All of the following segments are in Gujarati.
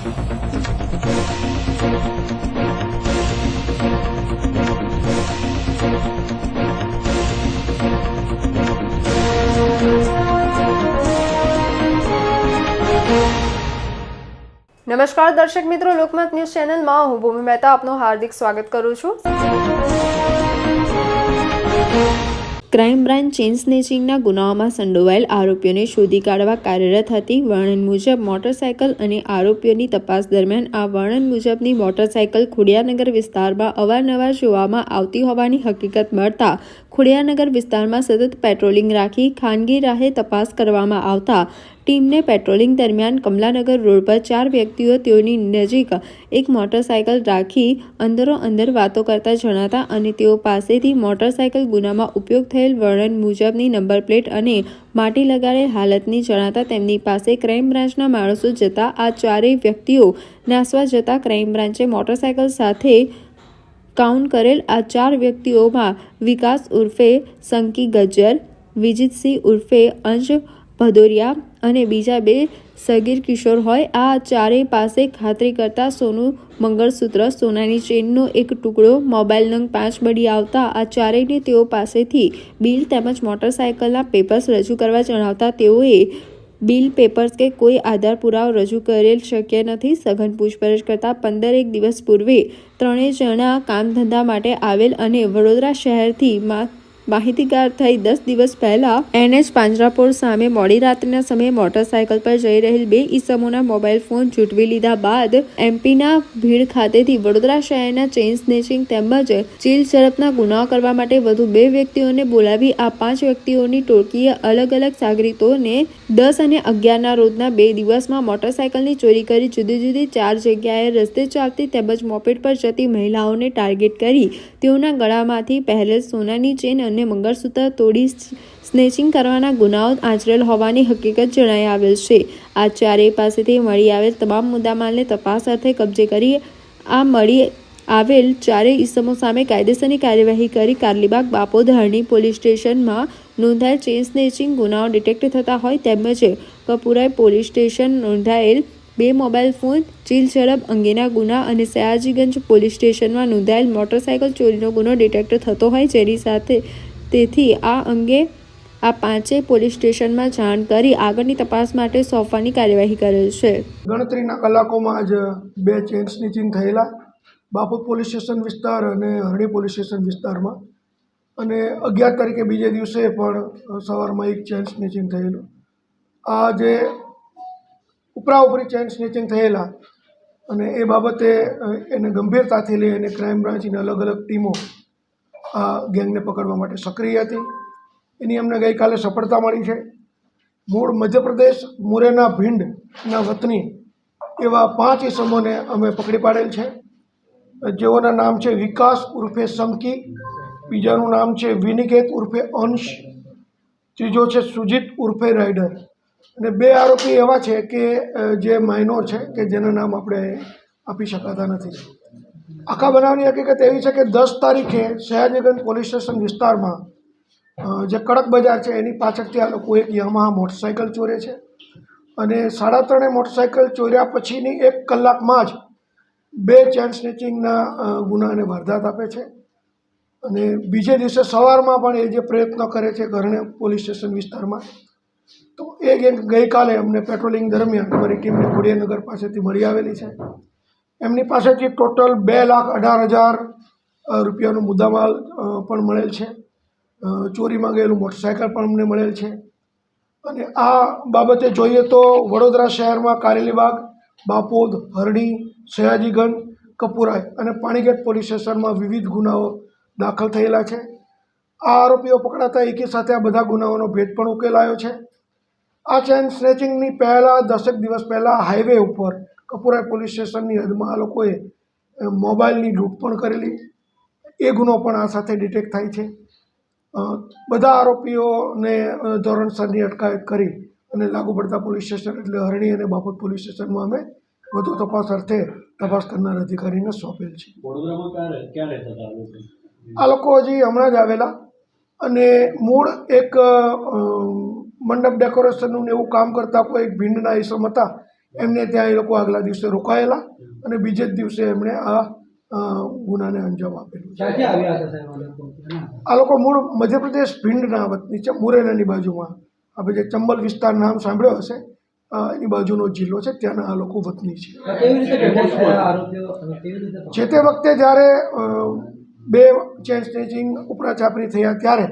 નમસ્કાર દર્શક મિત્રો, લોકમત ન્યૂઝ ચેનલમાં હું ભૂમિ મહેતા આપનું હાર્દિક સ્વાગત કરું છું। ક્રાઇમ બ્રાન્ચ ચેઇન સ્નેચિંગના ગુનાઓમાં સંડોવાયેલ આરોપીઓને શોધી કાઢવા કાર્યરત હતી। વર્ણન મુજબ મોટરસાયકલ અને આરોપીઓની તપાસ દરમિયાન આ વર્ણન મુજબની મોટરસાયકલ ખોડિયારનગર વિસ્તારમાં અવારનવાર જોવામાં આવતી હોવાની હકીકત મળતા ખોડિયારનગર વિસ્તારમાં સતત પેટ્રોલિંગ રાખી ખાનગી રાહે તપાસ કરવામાં આવતા ટીમને પેટ્રોલિંગ દરમિયાન કમલાનગર રોડ પર 4 વ્યક્તિઓ તેઓની નજીક એક મોટરસાયકલ રાખી અંદરો-અંદર વાતો કરતા જણાતા અને તેઓ પાસેથી મોટરસાયકલ ગુનામાં ઉપયોગ થયેલ વર્ણન મુજબની નંબર પ્લેટ અને માટી લગાડેલ હાલતની જણાતા તેમની પાસે ક્રાઇમ બ્રાન્ચના માણસો જતા આ 4 વ્યક્તિઓ નાસવા જતા ક્રાઇમ બ્રાન્ચે મોટરસાયકલ સાથે કાઉન્ટ કરેલ આ 4 વ્યક્તિઓમાં વિકાસ ઉર્ફે સંકી ગજ્જર, વિજીતસિંહ ઉર્ફે અંશ ભદોરિયા અને બીજા 2 સગીર કિશોર હોય। આ 4 પાસે ખાતરી કરતા સોનું મંગળસૂત્ર, સોનાની ચેનનો એક ટુકડો, મોબાઈલ નંગ 5 મળી આવતા આ 4ને તેઓ પાસેથી બિલ તેમજ મોટરસાયકલના પેપર્સ રજૂ કરવા જણાવતા તેઓએ બિલ, પેપર્સ કે કોઈ આધાર પુરાવો રજૂ કરેલ શક્ય નથી। સઘન પૂછપરછ કરતા 15 દિવસ પૂર્વે 3 જણા કામ ધંધા માટે આવેલ અને વડોદરા શહેરથી માહિતીગાર થઈ 10 દિવસ પહેલા NH પાંજરાપોળ સામે મોડી રાત્રિના સમયે મોટરસાયકલ પર જઈ રહેલ 2 ઈસમોના મોબાઈલ ફોન ઝૂંટવી લીધા બાદ એમપીના ભીડ ખાતેથી વડોદરા શહેરના ચેઇન સ્નેચિંગ તેમજ ચીલ ઝડપના ગુનાઓ કરવા માટે વધુ 2 વ્યક્તિઓને બોલાવી આ 5 વ્યક્તિઓની ટોળકીએ અલગ અલગ સાગરીતોને 10 અને 11ના રોજના 2 દિવસમાં મોટરસાયકલની ચોરી કરી જુદી જુદી 4 જગ્યાએ રસ્તે ચાલતી તેમજ મોપેડ પર જતી મહિલાઓને ટાર્ગેટ કરી તેઓના ગળામાંથી પહેરેલ સોનાની ચેન અને મંગળસૂત્ર તોડી સ્નેચિંગ કરવાના ગુનાઓ આચરેલ હોવાની હકીકત જણાઈ આવેલ છે। આ 4 પાસેથી મળી આવેલ તમામ મુદ્દામાલને તપાસ અર્થે કબજે કરી આ મળી આવેલ 4 ઈસમો સામે કાયદેસરની કાર્યવાહી કરી કારલીબાગ, બાપોદ, હરણી પોલીસ સ્ટેશનમાં નોંધાયેલ ચેઇન સ્નેચિંગ ગુનાઓ ડિટેક્ટ થતા હોય તેમજ કપુરાઈ પોલીસ સ્ટેશન નોંધાયેલ 2 મોબાઈલ ફોન, ચીલ ઝડપ અંગેના ગુના અને સયાજીગંજ પોલીસ સ્ટેશનમાં નોંધાયેલ મોટરસાયકલ ચોરીનો ગુનો ડિટેક્ટ થતો હોય જેની સાથે તેથી આ અંગે આ 5 પોલીસ સ્ટેશનમાં જાણ કરી આગળની તપાસ માટે સોંપવાની કાર્યવાહી કરેલ છે। ગણતરીના કલાકોમાં જ 2 ચેઇન સ્નેચિંગ થયેલા બાપોદ પોલીસ સ્ટેશન વિસ્તાર અને હરણી પોલીસ સ્ટેશન વિસ્તારમાં અને 11 તારીખે બીજે દિવસે પણ સવારમાં એક ચેઇન સ્નેચિંગ થયેલું। આ જે ઉપરાઉપરી ચેઇન સ્નેચિંગ થયેલા અને એ બાબતે એને ગંભીરતાથી લઈ અને ક્રાઇમ બ્રાન્ચની અલગ અલગ ટીમો આ ગેંગને પકડવા માટે સક્રિય હતી। એની અમને ગઈકાલે સફળતા મળી છે। મૂળ મધ્યપ્રદેશ મુરેના ભીંડના વતની એવા 5 ઈસમોને અમે પકડી પાડેલ છે, જેઓના નામ છે વિકાસ ઉર્ફે સંકી, બીજાનું નામ છે વિનિકેત ઉર્ફે અંશ, ત્રીજો છે સુજીત ઉર્ફે રાઇડર અને 2 આરોપી એવા છે કે જે માઇનોર છે કે જેના નામ આપણે આપી શકાતા નથી। આખા બનાવની હકીકત એવી છે કે 10 તારીખે સયાજીગંજ પોલીસ સ્ટેશન વિસ્તારમાં જે કડક બજાર છે એની પાછળથી આ લોકો એક યામાહા મોટરસાયકલ ચોરે છે અને 3.5 મોટરસાયકલ ચોર્યા પછીની 1 કલાકમાં જ 2 ચેઇન સ્નેચિંગના ગુનાને વારદાત આપે છે અને બીજે દિવસે સવારમાં પણ એ જે પ્રયત્નો કરે છે ઘરણે પોલીસ સ્ટેશન વિસ્તારમાં, તો એ ગેંગ ગઈકાલે અમને પેટ્રોલિંગ દરમિયાન અમારી ટીમને ખોડિયારનગર પાસેથી મળી આવેલી છે। એમની પાસેથી ટોટલ 2,18,000 રૂપિયાનો મુદ્દામાલ પણ મળેલ છે। ચોરીમાં ગયેલું મોટરસાયકલ પણ અમને મળેલ છે અને આ બાબતે જોઈએ તો વડોદરા શહેરમાં કારેલીબાગ, બાપોદ, હરણી, સયાજીગંજ, કપુરાઈ અને પાણીગેટ પોલીસ સ્ટેશનમાં વિવિધ ગુનાઓ દાખલ થયેલા છે। આ આરોપીઓ પકડાતા એકી સાથે આ બધા ગુનાઓનો ભેદ પણ ઉકેલાયો છે। આ ચેઇન સ્નેચિંગની પહેલાં 10 દિવસ પહેલાં હાઈવે ઉપર કપુરાઈ પોલીસ સ્ટેશનની હદમાં આ લોકોએ મોબાઈલની લૂંટ પણ કરેલી, એ ગુનો પણ આ સાથે ડિટેક્ટ થાય છે। બધા આરોપીઓને ધોરણસરની અટકાયત કરી અને લાગુ પડતા પોલીસ સ્ટેશન એટલે હરણી અને બાપોદ પોલીસ સ્ટેશનમાં અમે વધુ તપાસ અર્થે તપાસ કરનાર અધિકારીને સોંપેલ છે। આ લોકો હજી હમણાં જ આવેલા અને મૂળ એક મંડપ ડેકોરેશનનું એવું કામ કરતા કોઈ એક ભીંડના ઈસમ હતા, એમને ત્યાં એ લોકો આગલા દિવસે રોકાયેલા અને બીજે જ દિવસે એમણે આ ગુનાને અંજામ આપેલું છે. આ લોકો મૂળ મધ્યપ્રદેશ ભીંડના વતની છે, મુરૈનાની બાજુમાં. આપણે જે ચંબલ વિસ્તાર નામ સાંભળ્યો હશે, એની બાજુનો જિલ્લો છે, ત્યાંના આ લોકો વતની છે. જે તે વખતે જ્યારે 2 ચેન સ્નેચિંગ ઉપરા છાપરી થયા ત્યારે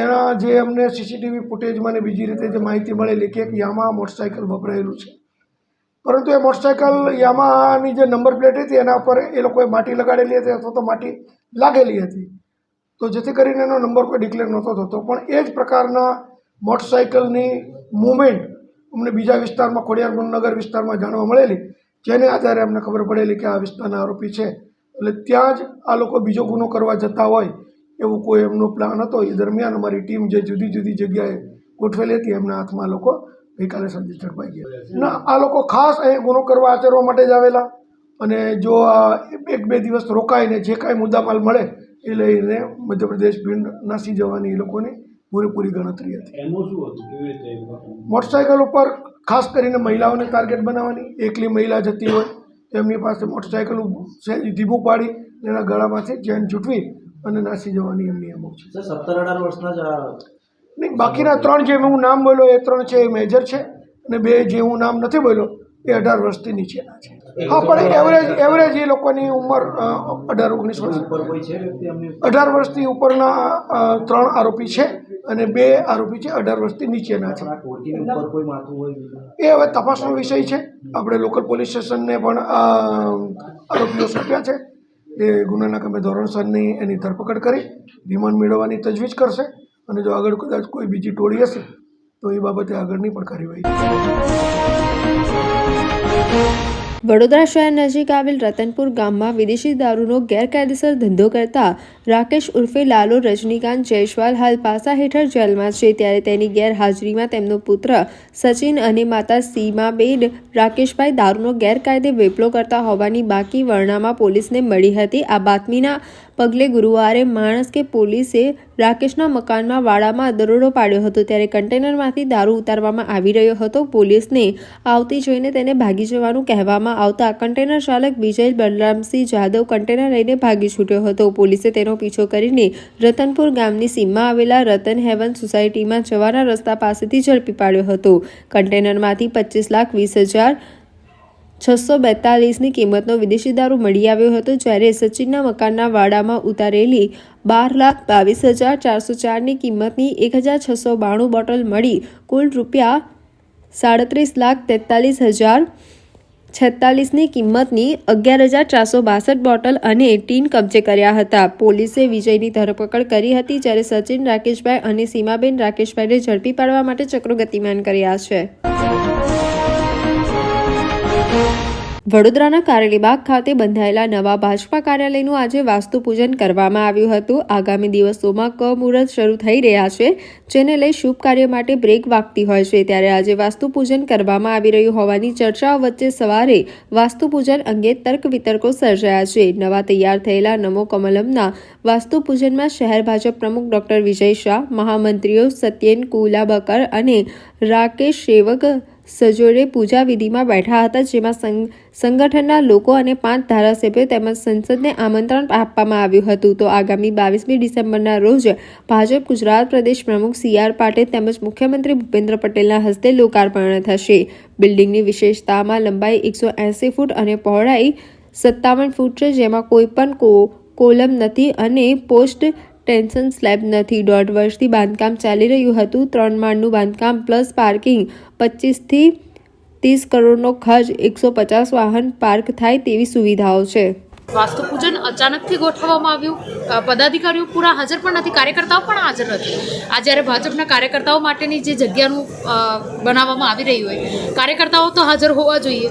એના જે અમને સીસીટીવી ફૂટેજમાં ને બીજી રીતે જે માહિતી મળેલી કે એક યામાહા મોટરસાઇકલ વપરાયેલું છે, પરંતુ એ મોટરસાઇકલ યામાહાની જે નંબર પ્લેટ હતી એના પર એ લોકોએ માટી લગાડેલી હતી અથવા તો માટી લાગેલી હતી, તો જેથી કરીને એનો નંબર કોઈ ડિક્લેર નહોતો થતો. પણ એ જ પ્રકારના મોટરસાઇકલની મૂવમેન્ટ અમને બીજા વિસ્તારમાં, ખોડિયાર નગર વિસ્તારમાં જાણવા મળેલી, જેને આધારે અમને ખબર પડેલી કે આ વિસ્તારના આરોપી છે. એટલે ત્યાં જ આ લોકો બીજો ગુનો કરવા જતા હોય એવું કોઈ એમનો પ્લાન હતો. એ દરમિયાન અમારી ટીમ જે જુદી જુદી જગ્યાએ ગોઠવેલી હતી એમના હાથમાં આ લોકો ગઈકાલે સાંજે ઝડપાઈ ગયા. ના, આ લોકો ખાસ અહીં ગુનો કરવા આચરવા માટે જ આવેલા અને જો આ 1-2 દિવસ રોકાઈને જે કાંઈ મુદ્દામાલ મળે એ લઈને મધ્યપ્રદેશ ભીંડ નાસી જવાની એ લોકોની પૂરેપૂરી ગણતરી હતી. મોટરસાઇકલ ઉપર ખાસ કરીને મહિલાઓને ટાર્ગેટ બનાવવાની. એકલી મહિલા જતી હોય તેમની પાસે મોટરસાઇકલ ધીમું પાડી એના ગળામાંથી ચેન છૂટવી અને નાસી જવાની એમની અમુક છે. 17-18 વર્ષના જ નહીં, બાકીના 3 જે હું નામ બોલ્યો એ 3 છે એ મેજર છે અને 2 જે હું નામ નથી બોલ્યો એ 18 વર્ષથી નીચેના છે. હા, પણ એવરેજ એ લોકોની ઉંમર 18-19 વર્ષ. 18 વર્ષથી ઉપરના 3 આરોપી છે અને 2 આરોપી છે 18 વર્ષથી નીચેના છે. એ હવે તપાસનો વિષય છે. આપણે લોકલ પોલીસ સ્ટેશનને પણ આરોપીઓ સોંપ્યા છે. એ ગુનાના કામે ધોરણસરની એની ધરપકડ કરી રિમાન્ડ મેળવવાની તજવીજ કરશે અને જો આગળ કદાચ કોઈ બીજી ટોળી હશે તો એ બાબતે આગળની પણ કાર્યવાહી. વડોદરા શહેર નજીક આવેલ રતનપુર ગામમાં વિદેશી દારૂનો ગેરકાયદેસર ધંધો કરતા રાકેશ ઉર્ફે લાલો રજનીકાંત જયસ્વાલ હાલ પાસા હેઠળ જેલમાં છે. ત્યારે તેની ગેરહાજરીમાં તેમનો પુત્ર સચિન અને માતા સીમાબેન રાકેશભાઈ દારૂનો ગેરકાયદે વેપલો કરતા હોવાની બાકી વર્ણામાં પોલીસને મળી હતી. આ બાતમીના પગલે ગુરુવારે માણસ કે પોલીસે રાકેશના મકાનમાં વાડામાં દરોડો પાડ્યો હતો. ત્યારે કન્ટેનરમાંથી દારૂ ઉતારવામાં આવી રહ્યો હતો. પોલીસને આવતી જોઈને તેને ભાગી જવાનું કહેવામાં આવતા કન્ટેનર ચાલક વિજય બલરામસિંહ જાદવ કન્ટેનર લઈને ભાગી છૂટ્યો હતો. પોલીસે તેનો પીછો કરીને રતનપુર ગામની સીમમાં આવેલા રતન હેવન સોસાયટીમાં જવાના રસ્તા પાસેથી ઝડપી પાડ્યો હતો. કન્ટેનરમાંથી 25,20,642ની કિંમતનો વિદેશી દારૂ મળી આવ્યો હતો. જ્યારે સચિનના મકાનના વાડામાં ઉતારેલી 12,22,404ની કિંમતની 1,692 બોટલ મળી કુલ રૂપિયા 37,43,046ની કિંમતની 11,462 બોટલ અને ટીન કબજે કર્યા હતા. પોલીસે વિજયની ધરપકડ કરી હતી, જ્યારે સચિન રાકેશભાઈ અને સીમાબેન રાકેશભાઈને ઝડપી પાડવા માટે ચક્રો ગતિમાન કર્યા છે. વડોદરાના કારેલીબાગ ખાતે બંધાયેલા નવા ભાજપા કાર્યાલયનું આજે વાસ્તુપૂજન કરવામાં આવ્યું હતું. આગામી દિવસોમાં મુહૂર્ત શરૂ થઈ રહ્યા છે, જેને લઈ શુભ કાર્ય માટે બ્રેક વાગતી હોય છે. ત્યારે આજે વાસ્તુપૂજન કરવામાં આવી રહ્યું હોવાની ચર્ચાઓ વચ્ચે સવારે વાસ્તુપૂજન અંગે તર્ક વિતર્કો સર્જાયા છે. નવા તૈયાર થયેલા નમો કમલમના વાસ્તુપૂજનમાં શહેર ભાજપ પ્રમુખ ડોક્ટર વિજય શાહ, મહામંત્રીઓ સત્યેન કુલાબકર અને રાકેશ સેવક સજોડે પૂજા વિધિમાં બેઠા હતા, જેમાં સંગઠનના લોકો અને 5 ધારાસભ્યો તેમજ સંસદને આમંત્રણ આપવામાં આવ્યું હતું. તો આગામી 22મી ડિસેમ્બરના રોજ ભાજપ ગુજરાત પ્રદેશ પ્રમુખ CR પાટીલ તેમજ મુખ્યમંત્રી ભૂપેન્દ્ર પટેલના હસ્તે લોકાર્પણ થશે. બિલ્ડિંગની વિશેષતામાં લંબાઈ 180 ફૂટ અને પહોળાઈ 57 ફૂટ છે, જેમાં કોઈ પણ કોલમ નથી અને પોસ્ટ ટેન્શન સ્લેબ નથી. 1.5 વર્ષથી બાંધકામ ચાલી રહ્યું હતું. 3 માળનું બાંધકામ પ્લસ પાર્કિંગ 25 થી 30 કરોડનો ખર્ચ, 150 વાહન પાર્ક થાય તેવી સુવિધાઓ છે. વાસ્તુપૂજન અચાનકથી ગોઠવવામાં આવ્યું. પદાધિકારીઓ પૂરા હાજર પણ નથી, કાર્યકર્તાઓ પણ હાજર નથી. આ જ્યારે ભાજપના કાર્યકર્તાઓ માટેની જે જગ્યાનું બનાવવામાં આવી રહ્યું હોય, કાર્યકર્તાઓ તો હાજર હોવા જોઈએ.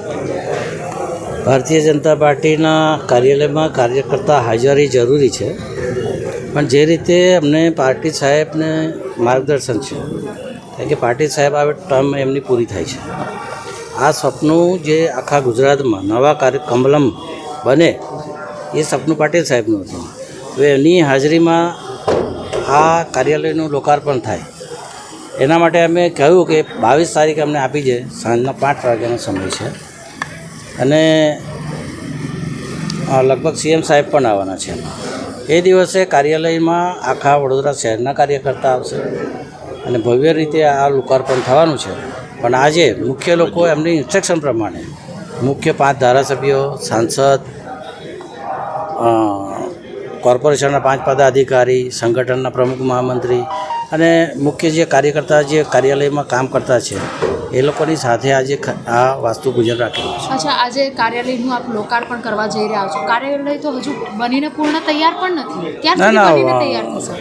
ભારતીય જનતા પાર્ટીના કાર્યાલયમાં કાર્યકર્તા હાજરી જરૂરી છે, પણ જે રીતે અમને પાર્ટી સાહેબને માર્ગદર્શન છે કે પાર્ટી સાહેબ આવે ટર્મ એમની પૂરી થાય છે. આ સપનું જે આખા ગુજરાતમાં નવા કમલમ બને એ સપનું પાટીલ સાહેબનું હતું. હવે એની હાજરીમાં આ કાર્યાલયનું લોકાર્પણ થાય એના માટે અમે કહ્યું કે 22 તારીખે અમને આપી છે, સાંજના 5 વાગ્યાનો સમય છે અને લગભગ સીએમ સાહેબ પણ આવવાના છે. એ દિવસે કાર્યાલયમાં આખા વડોદરા શહેરના કાર્યકર્તા આવશે અને ભવ્ય રીતે આ લોકાર્પણ થવાનું છે. પણ આજે મુખ્ય લોકો એમની ઇન્સ્ટ્રક્શન પ્રમાણે મુખ્ય 5 ધારાસભ્યો, સાંસદ, કોર્પોરેશનના 5 પદાધિકારી, સંગઠનના પ્રમુખ મહામંત્રી અને મુખ્ય જે કાર્યકર્તા જે કાર્યાલયમાં કામ કરતા છે એ લોકોની સાથે આજે આ વાસ્તુ પૂજન રાખેલું છે. અચ્છા, આજે કાર્યાલયનું આપ લોકાર્પણ કરવા જઈ રહ્યા છો. કાર્યાલય તો હજુ બનીને પૂર્ણ તૈયાર પણ નથી. ક્યાં સુધી બનીને તૈયાર થશે?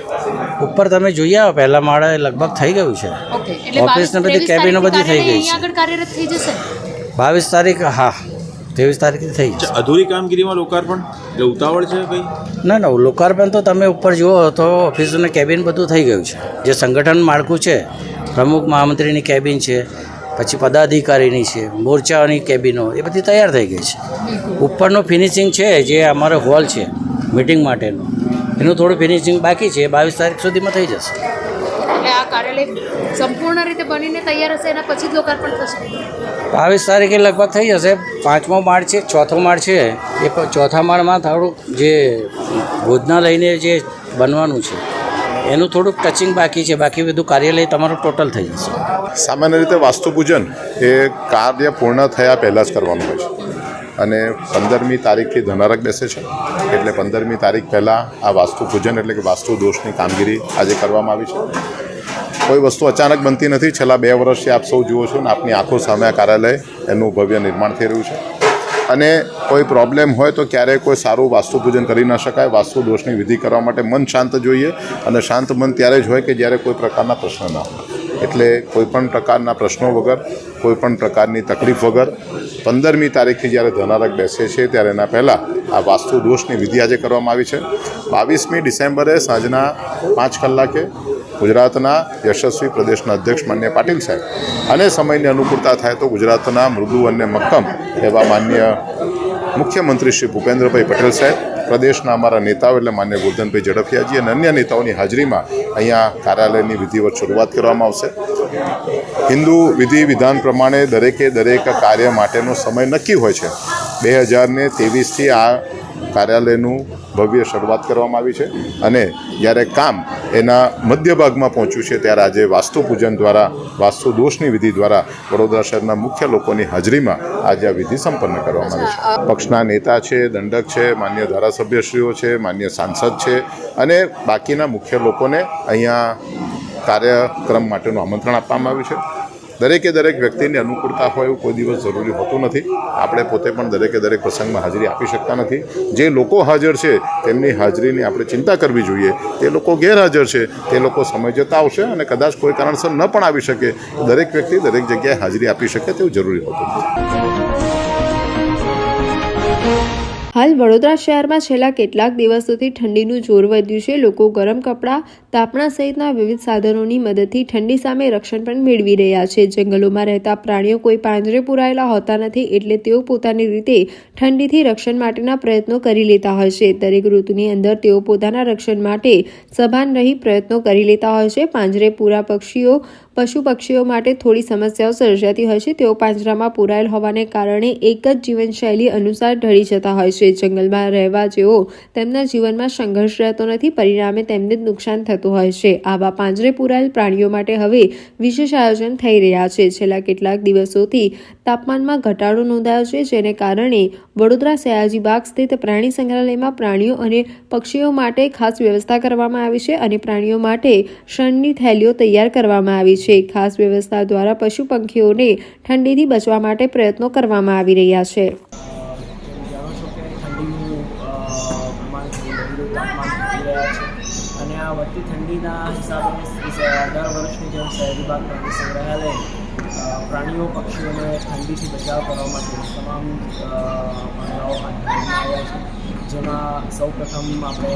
ઉપર તમે જોઈ આવો, પહેલા માળે લગભગ થઈ ગયું છે. ઓકે, એટલે ઓફિસને બધી કેબિનો બધી થઈ ગઈ છે. આગળ કાર્યરત થઈ જશે 22 તારીખ, હા 23 તારીખથી થઈ જશે. અધૂરી કામગીરીમાં લોકાર્પણ એટલે ઉતાવળ છે કંઈ? ના, લોકાર્પણ તો તમે ઉપર જુઓ તો ઓફિસ અને કેબિન બધું થઈ ગયું છે. જે સંગઠન માળખું છે, પ્રમુખ મહામંત્રીની કેબિન છે, પછી પદાધિકારીની છે, મોરચાઓની કેબિનો એ બધી તૈયાર થઈ ગઈ છે. ઉપરનું ફિનિશિંગ છે, જે અમારો હોલ છે મિટિંગ માટેનું, એનું થોડું ફિનિશિંગ બાકી છે. 22 તારીખ સુધીમાં થઈ જશે. એટલે આ કાર્યાલય સંપૂર્ણ રીતે બનીને તૈયાર હશે, એના પછી જ લોકાર્પણ થશે. 22 તારીખે લગભગ થઈ જશે. 5મો માળ છે, 4થો માળ છે, એ 4થા માળમાં થોડુંક જે ભોજનાલયને જે બનવાનું છે એનું થોડુંક ટચિંગ બાકી છે. બાકી બધું કાર્યાલય તમારું ટોટલ થઈ જશે. સામાન્ય રીતે વાસ્તુપૂજન એ કાર્ય પૂર્ણ થયા પહેલાં જ કરવાનું હોય છે અને 15મી તારીખથી ધનારક બેસે છે. એટલે 15મી તારીખ પહેલાં આ વાસ્તુપૂજન એટલે કે વાસ્તુ દોષની કામગીરી આજે કરવામાં આવી છે. કોઈ વસ્તુ અચાનક બનતી નથી. છેલ્લા 2 વર્ષથી આપ સૌ જુઓ છો ને, આપની આંખો સામે આ કાર્યાલય એનું ભવ્ય નિર્માણ થઈ રહ્યું છે અને કોઈ પ્રોબ્લેમ હોય તો ક્યારેય કોઈ સારું વાસ્તુપૂજન કરી ન શકાય. વાસ્તુ દોષની વિધિ કરવા માટે મન શાંત જોઈએ અને શાંત મન ત્યારે જ હોય કે જ્યારે કોઈ પ્રકારના પ્રશ્ન ના હોય. એટલે કોઈપણ પ્રકારના પ્રશ્નો વગર, કોઈપણ પ્રકારની તકલીફ વગર 15મી તારીખથી જ્યારે ધનારક બેસે છે ત્યારે એના પહેલાં આ વાસ્તુ દોષની વિધિ આજે કરવામાં આવી છે. 22મી ડિસેમ્બરે સાંજના 5 કલાકે ગુજરાતના યશસ્વી પ્રદેશના અધ્યક્ષ માન્ય પાટીલ સાહેબ અને સમયની અનુકૂળતા થાય તો ગુજરાતના મૃદુ અને મક્કમ એવા માન્ય મુખ્યમંત્રી શ્રી ભૂપેન્દ્રભાઈ પટેલ સાહેબ, પ્રદેશના અમારા નેતાઓ એટલે માન્ય ગોરધનભાઈ ઝડફિયાજી અને અન્ય નેતાઓની હાજરીમાં અહીંયા કાર્યાલયની વિધિવત શરૂઆત કરવામાં આવશે. હિન્દુ વિધિ વિધાન પ્રમાણે દરેક કાર્ય માટેનો સમય નક્કી હોય છે. 2023થી આ કાર્યાલયનું ભવ્ય શરૂઆત કરવામાં આવી છે અને જ્યારે કામ એના મધ્ય ભાગમાં પહોંચ્યું છે ત્યારે આજે વાસ્તુ પૂજન દ્વારા, વાસ્તુ દોષની વિધિ દ્વારા વડોદરા શહેરના મુખ્ય લોકોની હાજરીમાં આજે આ વિધિ સંપન્ન કરવામાં આવી છે. પક્ષના નેતા છે, દંડક છે, માન્ય ધારાસભ્યશ્રીઓ છે, માન્ય સાંસદ છે અને બાકીના મુખ્ય લોકોને અહીંયા કાર્યક્રમ માટેનું આમંત્રણ આપવામાં આવ્યું છે. દરેક વ્યક્તિની અનુકૂળતા હોય એવું કોઈ દિવસ જરૂરી હોતું નથી. આપણે પોતે પણ દરેક પ્રસંગમાં હાજરી આપી શકતા નથી. જે લોકો હાજર છે તેમની હાજરીની આપણે ચિંતા કરવી જોઈએ. તે લોકો ગેરહાજર છે, તે લોકો સમય જતા આવશે અને કદાચ કોઈ કારણસર ન પણ આવી શકે. દરેક વ્યક્તિ દરેક જગ્યાએ હાજરી આપી શકે તેવું જરૂરી હોતું નથી. હાલ વડોદરા શહેરમાં છેલ્લા કેટલાક દિવસોથી ઠંડીનું જોર વધ્યું છે. લોકો ગરમ કપડાં, તાપણા સહિતના વિવિધ સાધનોની મદદથી ઠંડી સામે રક્ષણ પણ મેળવી રહ્યા છે. જંગલોમાં રહેતા પ્રાણીઓ કોઈ પાંજરે પુરાયેલા હોતા નથી, એટલે તેઓ પોતાની રીતે ઠંડીથી રક્ષણ માટેના પ્રયત્નો કરી લેતા હોય છે. દરેક ઋતુની અંદર તેઓ પોતાના રક્ષણ માટે સભાન રહી પ્રયત્નો કરી લેતા હોય છે. પાંજરે પૂરા પશુ પક્ષીઓ માટે થોડી સમસ્યાઓ સર્જાતી હોય છે. તેઓ પાંજરામાં પુરાયેલ હોવાને કારણે એક જ જીવનશૈલી અનુસાર ઢળી જતા હોય છે. જંગલમાં રહેવા જેવો તેમના જીવનમાં સંઘર્ષ રહેતો નથી, પરિણામે તેમને જ નુકસાન થતું હોય છે. આવા પાંજરે પુરાયેલ પ્રાણીઓ માટે હવે વિશેષ આયોજન થઈ રહ્યા છે. છેલ્લા કેટલાક દિવસોથી તાપમાનમાં ઘટાડો નોંધાયો છે, જેને કારણે વડોદરા સયાજી બાગ સ્થિત પ્રાણી સંગ્રહાલયમાં પ્રાણીઓ અને પક્ષીઓ માટે ખાસ વ્યવસ્થા કરવામાં આવી છે અને પ્રાણીઓ માટે શણની થેલીઓ તૈયાર કરવામાં આવી છે. ખાસ વ્યવસ્થા દ્વારા પશુ પંખીઓને ઠંડીથી બચવા માટે પ્રયત્નો કરવામાં આવી રહ્યા છે. અને આ વધતી ઠંડીના હિસાબે દર વર્ષની જેમ શહેરી બાગ પ્રાણી સંગ્રહાલય પ્રાણીઓ પક્ષીઓને ઠંડીથી બચાવ કરવા માટે તમામ પગલાઓ હાથ ધરવામાં આવ્યા છે. જેમાં સૌપ્રથમ આપણે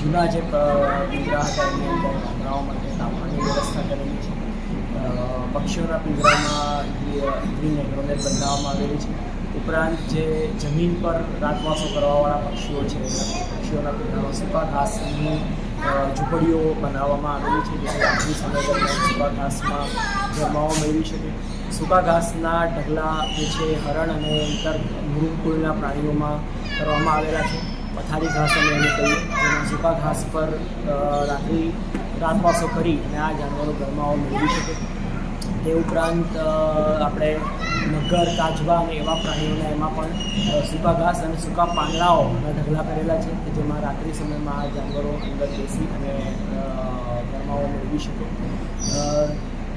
જૂના જે પિંજરા હતા એની અંદર ગામડાઓ માટે તાપમાનની વ્યવસ્થા કરેલી છે. પક્ષીઓના પિંજરામાં ગ્રીન એગ્રોનેટ બનાવવામાં આવેલી છે. ઉપરાંત જે જમીન પર રાતવાસો કરવાવાળા પક્ષીઓ છે, પક્ષીઓના પિંજરામાં સૂકા ઘાસની ઝૂંપડીઓ બનાવવામાં આવેલી છે જેથી રાત્રિ સમય દરમિયાન સૂકા ઘાસમાં ગરમાવો મેળવી શકે. સૂકા ઘાસના ઢગલા જે છે હરણ અને ઇતર મૃગકુળના પ્રાણીઓમાં કરવામાં આવેલા છે. પથારી ઘાસ અમે એને કહીએ, જેમાં સૂકા ઘાસ પર રાતવાસો કરી અને આ જાનવરો ગરમાવો મેળવી શકે. તે ઉપરાંત આપણે મગર, કાચબા અને એવા પ્રાણીઓના એમાં પણ સૂકા ઘાસ અને સૂકા પાંદડાઓના ઢગલા કરેલા છે કે જેમાં રાત્રિ સમયમાં આ જાનવરો અંદર બેસી અને ગરમાવો મેળવી શકે.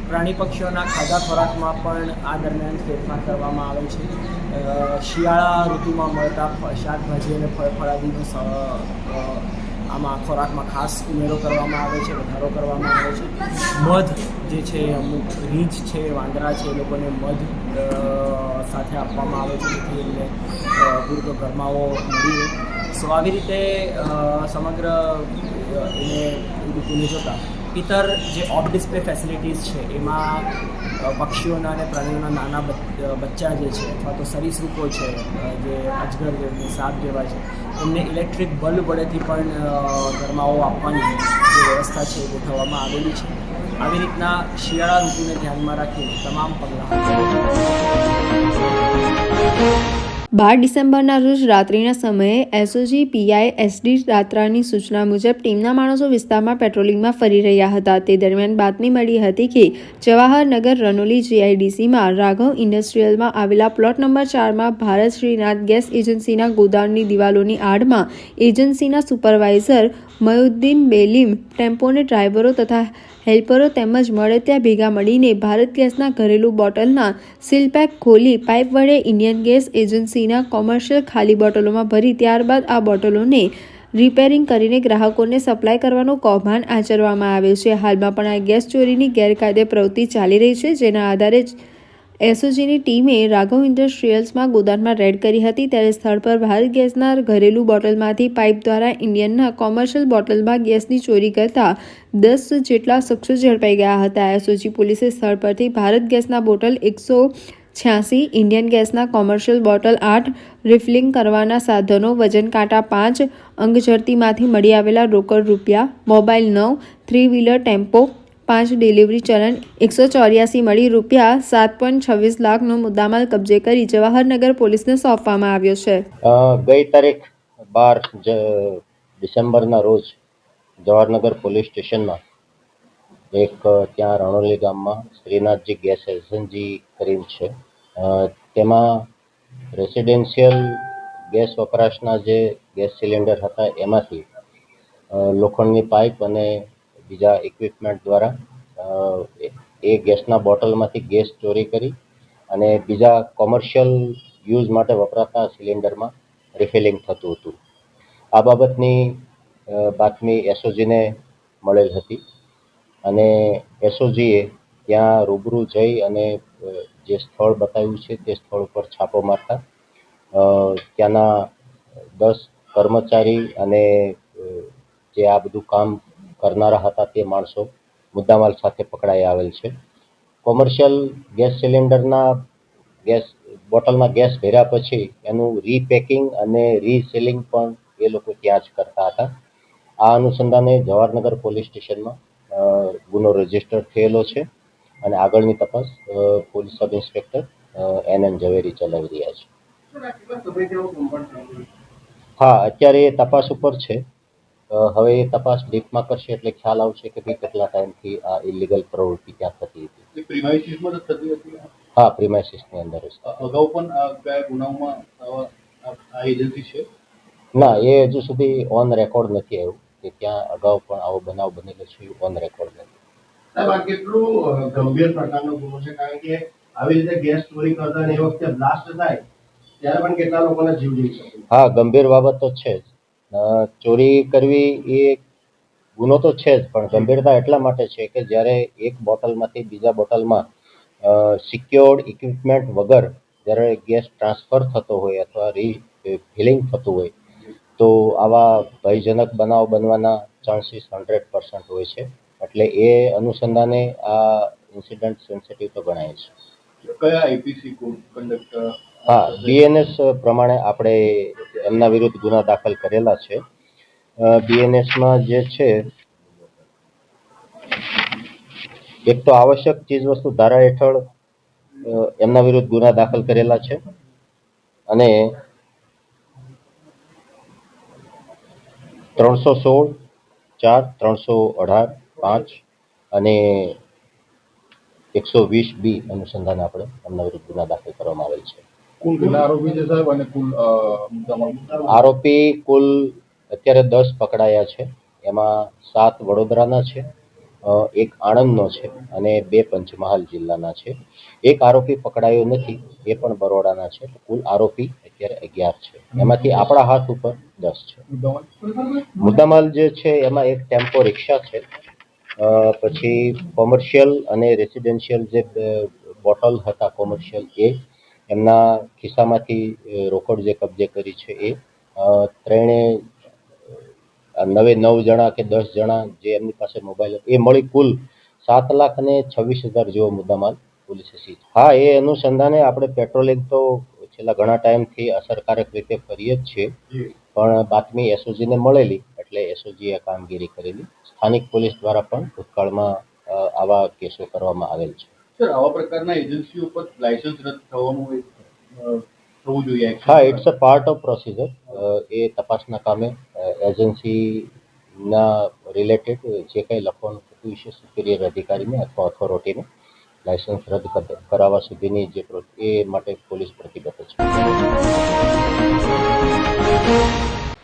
પ્રાણી પક્ષીઓના ખાધા ખોરાકમાં પણ આ દરમિયાન ફેરફાર કરવામાં આવે છે. શિયાળા ઋતુમાં મળતા શાકભાજી અને ફળાદીનો આમાં ખોરાકમાં ખાસ ઉમેરો કરવામાં આવે છે, વધારો કરવામાં આવે છે. મધ જે છે અમુક રીંછ છે, વાંદરા છે, એ લોકોને મધ સાથે આપવામાં આવે છે જેથી એમને પૂરતો ગરમાવો મળી રહે. સો આવી રીતે સમગ્ર એને ઋતુને જોતાં ઇતર જે ઓફ ડિસ્પ્લે ફેસિલિટીઝ છે એમાં પક્ષીઓના અને પ્રાણીઓના નાના બચ્ચા જે છે અથવા તો સરીસૃપો છે જે અજગર જેવા સાપ જેવા છે એમને ઇલેક્ટ્રિક બલ્બ વડેથી પણ ગરમાવો આપવાની જે વ્યવસ્થા છે એ ગોઠવવામાં આવેલી છે. આવી રીતના શિયાળા ઋતુને ધ્યાનમાં રાખીને તમામ પગલાં 12 ડિસેમ્બરના રોજ રાત્રિના સમયે એસઓજી પીઆઈ એસડી રાત્રાની સૂચના મુજબ ટીમના માણસો વિસ્તારમાં પેટ્રોલિંગમાં ફરી રહ્યા હતા. તે દરમિયાન બાતમી મળી હતી કે જવાહરનગર રનોલી જીઆઈડીસીમાં રાઘવ ઇન્ડસ્ટ્રીયલમાં આવેલા પ્લોટ નંબર 4માં ભારત શ્રીનાથ ગેસ એજન્સીના ગોદામની દિવાલોની આડમાં એજન્સીના સુપરવાઇઝર મયુદ્દીન બેલીમ, ટેમ્પોને ડ્રાઈવરો તથા હેલ્પરો તેમજ મળે ત્યાં ભેગા મળીને ભારત ગેસના ઘરેલું બોટલના સીલપેક ખોલી પાઇપ વડે ઇન્ડિયન ગેસ એજન્સીના કોમર્શિયલ ખાલી બોટલોમાં ભરી ત્યારબાદ આ બોટલોને રિપેરિંગ કરીને ગ્રાહકોને સપ્લાય કરવાનું કૌભાંડ આચરવામાં આવ્યું છે. હાલમાં પણ આ ગેસ ચોરીની ગેરકાયદે પ્રવૃત્તિ ચાલી રહી છે, જેના આધારે એસઓજીની ટીમે રાઘવ ઇન્ડસ્ટ્રીયલ્સમાં ગોદામમાં રેડ કરી હતી. ત્યારે સ્થળ પર ભારત ગેસના ઘરેલું બોટલમાંથી પાઇપ દ્વારા ઇન્ડિયનના કોમર્શિયલ બોટલમાં ગેસની ચોરી કરતા 10 જેટલા શખ્સો ઝડપાઈ ગયા હતા. એસઓજી પોલીસે સ્થળ પરથી ભારત ગેસના બોટલ 186, ઇન્ડિયન ગેસના કોમર્શિયલ બોટલ 8, રિફિલિંગ કરવાના સાધનો, વજન કાંટા 5, અંગઝડતીમાંથી મળી આવેલા રોકડ રૂપિયા, મોબાઈલ 9, 3 વ્હીલર ટેમ્પો, 5 ડિલિવરી ચલણ 184 મળી રૂપિયા 7.26 લાખનો મુદ્દામાલ કબજે કરી જવાહરનગર પોલીસને સોંપવામાં આવ્યો છે. ગઈ તારીખ 12 ડિસેમ્બરના રોજ જવાહરનગર પોલીસ સ્ટેશનમાં એક ત્યાં રણોલી ગામમાં શ્રીનાથજી ગેસ એજન્સી કરીને છે, તેમાં રેસિડેન્શિયલ ગેસ વપરાશના જે ગેસ સિલિન્ડર હતા એમાંથી લોખંડની પાઇપ અને બીજા ઇક્વિપમેન્ટ દ્વારા એ ગેસના બોટલમાંથી ગેસ ચોરી કરી અને બીજા કોમર્શિયલ યુઝ માટે વપરાતા સિલિન્ડરમાં રિફિલિંગ થતું હતું. આ બાબતની બાતમી એસઓજીને મળેલ હતી અને એસઓજીએ ત્યાં રૂબરૂ જઈ અને જે સ્થળ બતાવ્યું છે તે સ્થળ ઉપર છાપો મારતા ત્યાંના 10 કર્મચારી અને જે આ બધું કામ કરનારા હતા તે માણસો મુદ્દામાલ સાથે પકડાઈ આવેલ છે. કોમર્શિયલ ગેસ સિલિન્ડરના બોટલમાં ગેસ ભર્યા પછી એનું રીપેકિંગ અને રીસીલિંગ પણ એ લોકો ત્યાં જ કરતા હતા. આ અનુસંધાને જવાહરનગર પોલીસ સ્ટેશનમાં ગુનો રજીસ્ટર થયેલો છે અને આગળની તપાસ પોલીસ સબ ઇન્સ્પેક્ટર NN ઝવેરી ચલાવી રહ્યા છે. હા, અત્યારે એ તપાસ ઉપર છે. હવે એ તપાસ ડીપમાં કરશે એટલે ખ્યાલ આવશે કે ભાઈ કેટલા ટાઈમથી આ ઇલીગલ પ્રવૃત્તિ ત્યાં થતી હતી. હા, પ્રિમાઇસીસની અંદર જ. અગાઉ પણ કયા ગુનાઓમાં આ એજન્સી છે? ના, એ હજુ સુધી ઓન રેકોર્ડ નથી આવ્યું કે ત્યાં અગાઉ પણ આવો બનાવ બનેલો છે, ઓન રેકોર્ડ નથી. સાહેબ, આ કેટલું ગંભીર પ્રકારનો ગુનો છે, કારણ કે આવી રીતે ગેસ ચોરી કરતા એ વખતે બ્લાસ્ટ થાય ત્યારે પણ કેટલા લોકોના જીવ જઈ શકે? હા, ગંભીર બાબત તો છે જ. ચોરી કરવી એ ગુનો તો છે જ, પણ ગંભીરતા એટલા માટે છે કે જ્યારે એક બોટલમાંથી બીજા બોટલમાં સિક્યોર્ડ ઇક્વિપમેન્ટ વગર જ્યારે ગેસ ટ્રાન્સફર થતો હોય અથવા રીફિલિંગ થતું હોય તો આવા ભયજનક બનાવ બનવાના ચાન્સીસ 100% હોય છે. એટલે એ અનુસંધાને આ ઇન્સિડન્ટ સેન્સિટિવ તો ગણાય છે. કયા આઈપીસી કોડ કન્ડક્ટ? હા, BNS પ્રમાણે આપણે એમના વિરુદ્ધ ગુના દાખલ કરેલા છે. બીએનએસમાં જે છે, એક તો આવશ્યક ચીજવસ્તુ ધારા હેઠળ એમના વિરુદ્ધ ગુના દાખલ કરેલા છે અને 316, 4, 318, 5 અને 120B અનુસંધાને આપણે એમના વિરુદ્ધ ગુના દાખલ કરવામાં આવેલ છે. આરોપી કુલ અત્યારે 10 પકડાયા છે. એમાં 7 વડોદરાના છે, એક આણંદનો છે અને 2 પંચમહાલ જિલ્લાના છે. એક આરોપી પકડાયો નથી, એ પણ બરોડાના છે. કુલ આરોપી અત્યારે 11 છે. એમાંથી આપણા હાથ ઉપર 10 છે. મુદ્દામાલ જે છે એમાં એક ટેમ્પો રિક્ષા છે, પછી કોમર્શિયલ અને રેસિડેન્શિયલ જે બોટલ હતા કોમર્શિયલ, એ એમના ખિસ્સામાંથી રોકડ જે કબજે કરી છે એ ત્રણે 9 જણા કે 10 જણા જે એમની પાસે મોબાઈલ એ મળી કુલ 7,26,000 જેવો મુદ્દામાલ પોલીસે સીઝ. હા, એ અનુસંધાને આપણે પેટ્રોલિંગ તો છેલ્લા ઘણા ટાઈમથી અસરકારક રીતે કરીએ જ છીએ, પણ બાતમી એસઓજીને મળેલી એટલે એસઓજીએ કામગીરી કરેલી. સ્થાનિક પોલીસ દ્વારા પણ ભૂતકાળમાં આવા કેસો કરવામાં આવેલ છે. સર, આવા પ્રકારના એજન્સીઓ પર લાયસન્સ રદ થવાનું થવું જોઈએ? હા, it's a part of procedure. એ તપાસના કામે એજન્સીના રિલેટેડ જે કંઈ લખવાનું થતું હશે સુપિરિયર અધિકારીને અથવા ઓથોરિટીને લાયસન્સ રદ કરાવવા સુધીની જે એ માટે પોલીસ પ્રતિબદ્ધ છે.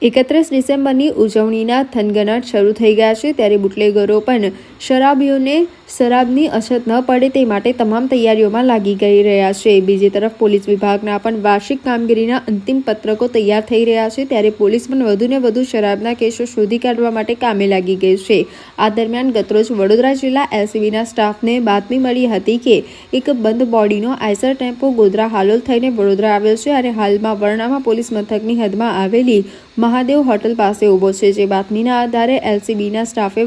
31 ડિસેમ્બરની ઉજવણીના થનગનાટ શરૂ થઈ ગયા છે, ત્યારે બુટલેગરો પણ શરાબીઓને શરાબની અછત ન પડે તે માટે તમામ તૈયારીઓમાં લાગી ગઈ રહ્યા છે. બીજી તરફ પોલીસ વિભાગના પણ વાર્ષિક કામગીરીના અંતિમ પત્રકો તૈયાર થઈ રહ્યા છે, ત્યારે પોલીસ પણ વધુને વધુ શરાબના કેસો શોધી કાઢવા માટે કામે લાગી ગઈ છે. આ દરમિયાન ગતરોજ વડોદરા જિલ્લા એલસીબીના સ્ટાફને બાતમી મળી હતી કે એક બંધ બોડીનો આઈસર ટેમ્પો ગોધરા હાલોલ થઈને વડોદરા આવ્યો છે અને હાલમાં વરણામા પોલીસ મથકની હદમાં આવેલી મહાદેવ હોટલ પાસે ઊભો છે. જે બાતમીના આધારે એલસીબીના સ્ટાફે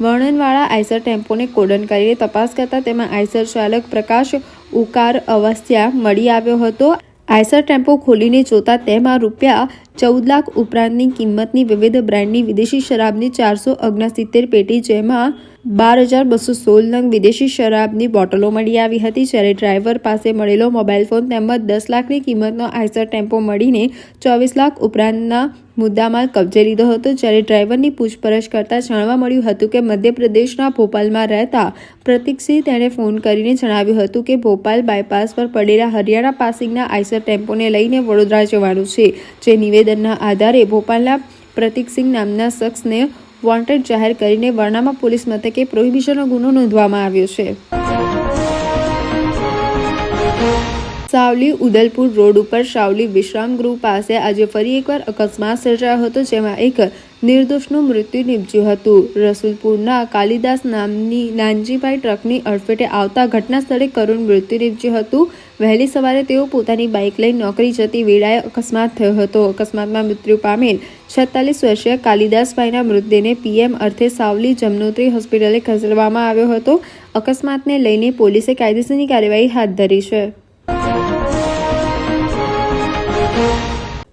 વર્ણનવાળા આઈસર ટેમ્પોને કોડન કરીને તપાસ કરતા તેમાં આઈસર ચાલક પ્રકાશ ઉકાર અવસ્થ્યા મળી આવ્યો હતો. આઈસર ટેમ્પો ખોલીને જોતા તેમાં ₹14 લાખ ઉપરાંતની કિંમતની વિવિધ બ્રાન્ડની વિદેશી શરાબની 469 પેટી, જેમાં 12,216 નંગ વિદેશી શરાબની બોટલો મળી આવી હતી. જ્યારે ડ્રાઈવર પાસે મળેલો મોબાઈલ ફોન તેમજ 10 લાખની કિંમતનો આઈસર ટેમ્પો મળીને 24 લાખ ઉપરાંતના મુદ્દામાલ કબજે લીધો હતો. જ્યારે ડ્રાઈવરની પૂછપરછ કરતા જાણવા મળ્યું હતું કે મધ્યપ્રદેશના ભોપાલમાં રહેતા પ્રતિકસિંહ તેણે ફોન કરીને જણાવ્યું હતું કે ભોપાલ બાયપાસ પર પડેલા હરિયાણા પાસિંગના આઈસર ટેમ્પોને લઈને વડોદરા જવાનું છે. જે નિવેદનના આધારે ભોપાલના પ્રતિકસિંહ નામના શખ્સને વોન્ટેડ જાહેર કરીને વરણામા પોલીસ મથકે પ્રોહિબિશનનો ગુનો નોંધવામાં આવ્યો છે. સાવલી ઉદલપુર રોડ ઉપર સાવલી વિશ્રામ ગૃહ પાસે આજે ફરી એકવાર અકસ્માત સર્જાયો હતો, જેમાં એક નિર્દોષનું મૃત્યુ નીપજ્યું હતું. રસુલપુરના કાલિદાસ નામની નાનજીભાઈ ટ્રકની અડફેટે આવતા ઘટના સ્થળે કરુણ મૃત્યુ નીપજ્યું હતું. વહેલી સવારે તેઓ પોતાની બાઇક લઈ નોકરી જતી વેળાએ અકસ્માત થયો હતો. અકસ્માતમાં મૃત્યુ પામેલ 46 વર્ષીય કાલિદાસભાઈના મૃતદેહને પીએમ અર્થે સાવલી જમનોત્રી હોસ્પિટલે ખસેડવામાં આવ્યો હતો. અકસ્માતને લઈને પોલીસે કાયદેસરની કાર્યવાહી હાથ ધરી છે.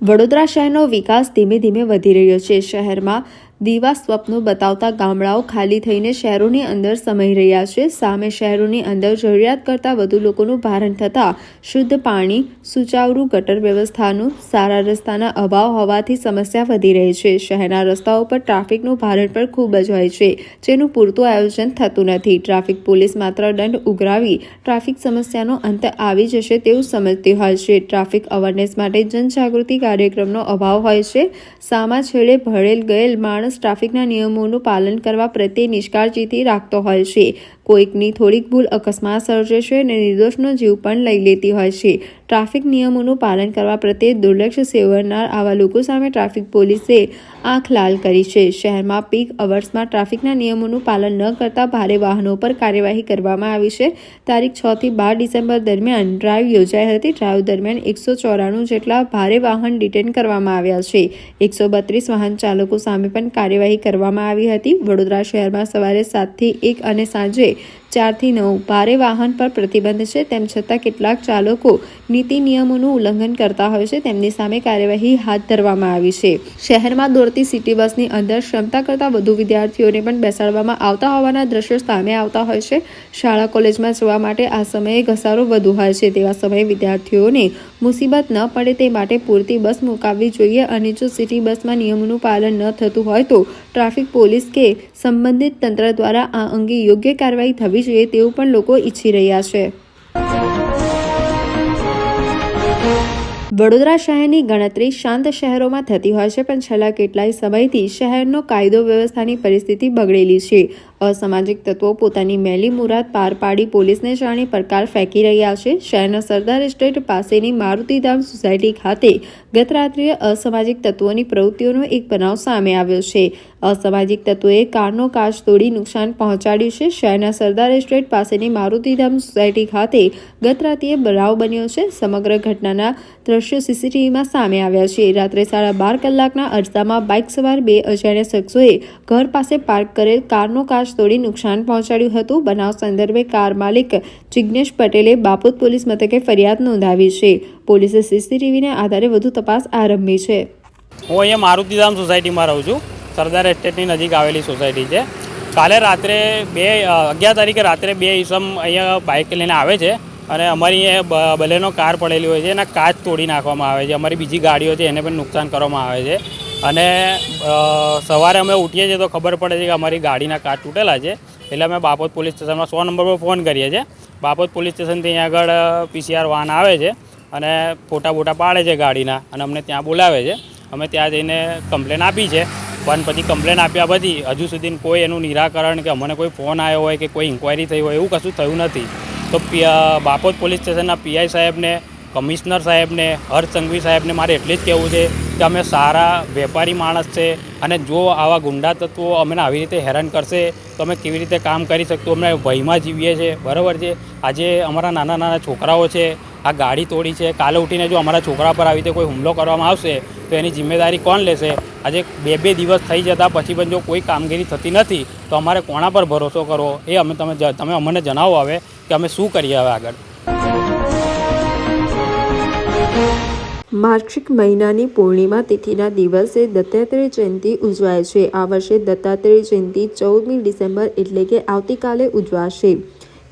વડોદરા શહેરનો વિકાસ ધીમે ધીમે વધી રહ્યો છે. શહેરમાં દીવા સ્વપ્નો બતાવતા ગામડાઓ ખાલી થઈને શહેરોની અંદર સમાઈ રહ્યા છે. સામે શહેરોની અંદર જરૂરિયાત કરતાં વધુ લોકોનું ભારણ થતાં શુદ્ધ પાણી, સુચારુ ગટર વ્યવસ્થાનું સારા રસ્તાના અભાવ હોવાથી સમસ્યા વધી રહી છે. શહેરના રસ્તાઓ પર ટ્રાફિકનું ભારણ પણ ખૂબ જ હોય છે, જેનું પૂરતું આયોજન થતું નથી. ટ્રાફિક પોલીસ માત્ર દંડ ઉઘરાવી ટ્રાફિક સમસ્યાનો અંત આવી જશે તેવું સમજતી હોય છે. ટ્રાફિક અવેરનેસ માટે જનજાગૃતિ કાર્યક્રમનો અભાવ હોય છે. સામા છેડે ભળેલ ગયેલ માણસ ટ્રાફિકના નિયમોનું પાલન કરવા પ્રત્યે નિષ્કાળજીથી રાખતો હોય છે. કોઈકની થોડીક ભૂલ અકસ્માત સર્જે છે અને નિર્દોષનો જીવ પણ લઈ લેતી હોય છે. ટ્રાફિક નિયમોનું પાલન કરવા પ્રત્યે દુર્લક્ષ સેવનાર આવા લોકો સામે ટ્રાફિક પોલીસે આંખ લાલ કરી છે. શહેરમાં પીક અવર્સમાં ટ્રાફિકના નિયમોનું પાલન ન કરતા ભારે વાહનો પર કાર્યવાહી કરવામાં આવી છે. તારીખ 6 થી 12 ડિસેમ્બર દરમિયાન ડ્રાઈવ યોજાઈ હતી. ડ્રાઈવ દરમિયાન 194 જેટલા ભારે વાહન ડિટેન કરવામાં આવ્યા છે. 132 વાહન ચાલકો સામે પણ કાર્યવાહી કરવામાં આવી હતી. વડોદરા શહેરમાં સવારે 7 થી 1 અને સાંજે 4 થી 9 ભારે વાહન પર પ્રતિબંધ છે. તેમ છતાં કેટલાક ચાલકો નીતિ નિયમોનું ઉલ્લંઘન કરતા હોય છે. તેમની સામે કાર્યવાહી હાથ ધરવામાં આવી છે. શહેરમાં દોડતી સિટી બસની અંદર ક્ષમતા કરતાં વધુ વિદ્યાર્થીઓને પણ બેસાડવામાં આવતા હોવાના દ્રશ્યો સામે આવતા હોય છે. શાળા કોલેજમાં જવા માટે આ સમયે ઘસારો વધુ હોય છે. તેવા સમયે વિદ્યાર્થીઓને મુસીબત ન પડે તે માટે પૂરતી બસ મુકાવવી જોઈએ અને જો સિટી બસમાં નિયમોનું પાલન ન થતું હોય તો ટ્રાફિક પોલીસ કે સંબંધિત તંત્ર દ્વારા આ અંગે યોગ્ય કાર્યવાહી થવી જોઈએ તેવું પણ લોકો ઈચ્છી રહ્યા છે. વડોદરા શહેરની ગણતરી શાંત શહેરોમાં થતી હોય છે, પણ છેલ્લા કેટલાય સમયથી શહેરનો કાયદો વ્યવસ્થાની પરિસ્થિતિ બગડેલી છે. અસામાજિક તત્વો પોતાની મેલી મુરાદ પાર પાડી પોલીસને જાણે પડકાર ફેંકી રહ્યા છે. શહેરના સરદાર એસ્ટેટ પાસેની મારુતિધામ સોસાયટી ખાતે ગત રાત્રિએ અસામાજિક તત્વોની પ્રવૃત્તિઓનો એક બનાવ સામે આવ્યો છે. અસામાજિક તત્વોએ કારનો કાચ તોડી નુકસાન પહોંચાડ્યું છે. શહેરના સરદાર એસ્ટેટ પાસેની મારુતિધામ સોસાયટી ખાતે ગત રાત્રિએ બનાવ બન્યો છે. સમગ્ર ઘટનાના દ્રશ્યો સીસીટીવીમાં સામે આવ્યા છે. રાત્રે 12:30 કલાકના અરસામાં બાઇક સવાર 2 અજાણ્યા શખ્સોએ ઘર પાસે પાર્ક કરેલ કારનો કાચ તોડી નુકસાન પહોંચાડ્યું હતું. બનાવ સંદર્ભે કાર માલિક જિગ્નેશ પટેલે બાપોદ પોલીસ મથકે ફરિયાદ નોંધાવી છે. પોલીસે સીસીટીવીને આધારે વધુ તપાસ આરંભી છે. હું અહીંયા મારુતિધામ સોસાયટીમાં રહું છું. સરદાર એસ્ટેટની નજીક આવેલી સોસાયટી છે. કાલે રાત્રે 11 તારીખે રાત્રે 2 ઈસમ અહીંયા બાઇક લઈને આવે છે અને અમારી અહીંયા બલેનો કાર પડેલી હોય છે, એના કાચ તોડી નાખવામાં આવે છે. અમારી બીજી ગાડીઓ છે એને પણ નુકસાન કરવામાં આવે છે અને સવારે અમે ઉઠીએ છીએ તો ખબર પડે છે કે અમારી ગાડીના કાચ તૂટેલા છે. એટલે અમે બાપોદ પોલીસ સ્ટેશનમાં 100 નંબર પર ફોન કરીએ છીએ. બાપોદ પોલીસ સ્ટેશનથી અહીંયા આગળ PCR વાન આવે છે અને ફોટા પાડે છે ગાડીના અને અમને ત્યાં બોલાવે છે. અમે ત્યાં જઈને કમ્પ્લેન આપી છે, પણ પછી કમ્પ્લેન આપ્યા પછી હજુ સુધી કોઈ એનું નિરાકરણ કે અમને કોઈ ફોન આવ્યો હોય કે કોઈ ઇન્ક્વાયરી થઈ હોય એવું કશું થયું નથી. તો બાપોદ પોલીસ સ્ટેશનના PI સાહેબને, કમિશનર સાહેબને, હર્ષ સંઘવી સાહેબને મારે એટલે જ કહેવું છે કે અમે સારા વેપારી માણસ છે અને જો આવા ગુંડા તત્વો અમને આવી રીતે હેરાન કરશે તો અમે કેવી રીતે કામ કરી શકતું. અમે ભયમાં જીવીએ છીએ, બરાબર છે. આજે અમારા નાના છોકરાઓ છે, આ ગાડી તોડી છે. કાલે ઉઠીને જો અમારા છોકરા પર આવી રીતે કોઈ હુમલો કરવામાં આવશે તો એની જિમ્મેદારી કોણ લેશે? આજે 2 દિવસ થઈ જતા પછી પણ જો કોઈ કામગીરી થતી નથી તો અમારે કોના પર ભરોસો કરવો એ તમે અમને જણાવો હવે કે અમે શું કરીએ હવે આગળ. માર્ગશીર્ષ મહિનાની પૂર્ણિમા તિથિના દિવસે દત્તાત્રેય જયંતિ ઉજવાય છે. આ વર્ષે દત્તાત્રેય જયંતિ 14મી ડિસેમ્બર એટલે કે આવતીકાલે ઉજવાશે.